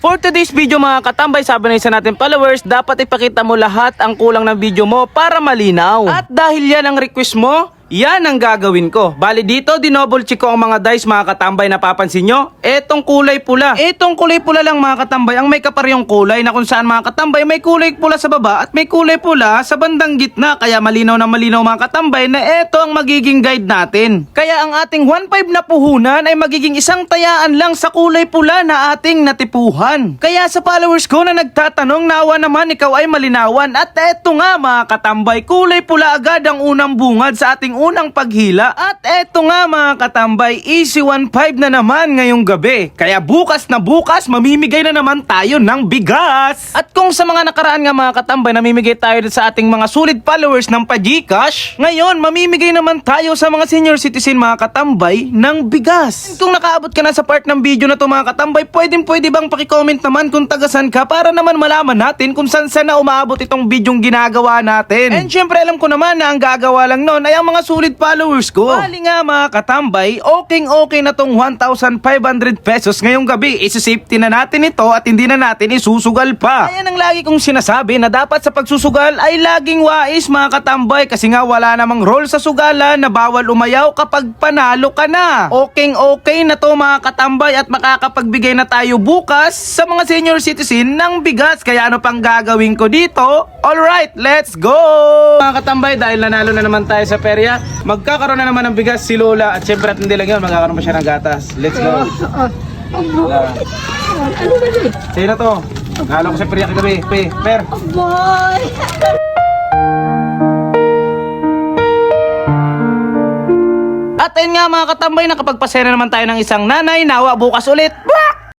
For today's video mga katambay, sabi na isa natin followers, dapat ipakita mo lahat ang kulang ng video mo para malinaw. At dahil yan ang request mo, yan ang gagawin ko. Bali dito, dinouble check ko ang mga dice mga katambay, napapansin nyo? Etong kulay pula. Etong kulay pula lang mga katambay, ang may kaparehong kulay na kung saan mga katambay may kulay pula sa baba at may kulay pula sa bandang gitna. Kaya malinaw na malinaw mga katambay na eto ang magiging guide natin. Kaya ang ating 1.5 na puhunan ay magiging isang tayaan lang sa kulay pula na ating natipuhan. Kaya sa followers ko na nagtatanong, nawa naman ikaw ay malinawan. At eto nga mga katambay, kulay pula agad ang unang bungad sa ating unang paghila. At eto nga mga katambay, easy 1.5 na naman ngayong gabi. Kaya bukas na bukas, mamimigay na naman tayo ng bigas. At kung sa mga nakaraan nga mga katambay, namimigay tayo sa ating mga solid followers ng pa-Gcash, ngayon mamimigay naman tayo sa mga senior citizen mga katambay ng bigas. Kung nakaabot ka na sa part ng video na to mga katambay, pwede bang pakicomment naman kung tagasan ka para naman malaman natin kung saan na umaabot itong bidyong ginagawa natin. And syempre alam ko naman na ang gagawa lang nun ay ang mga solid followers ko. Bali nga mga katambay, okay na tong 1,500 pesos ngayong gabi. Isi-safety na natin ito at hindi na natin isusugal pa. Kaya nang lagi kong sinasabi na dapat sa pagsusugal ay laging wais mga katambay, kasi nga wala namang role sa sugalan na bawal umayaw kapag panalo ka na. Okay na to mga katambay at makakapagbigay na tayo bukas sa mga senior citizen ng bigas. Kaya ano pang gagawin ko dito? Alright, let's go! Mga katambay, dahil nanalo na naman tayo sa perya, magkakaroon na naman ng bigas si Lola. At syempre at hindi lang yun, magkakaroon pa siya ng gatas. Let's go! Sa'yo na to. Nalo ko sa perya kagabi. Per. Boy! At ayun nga mga katambay, nakapagpasaya na naman tayo ng isang nanay. Nawa bukas ulit. Bak!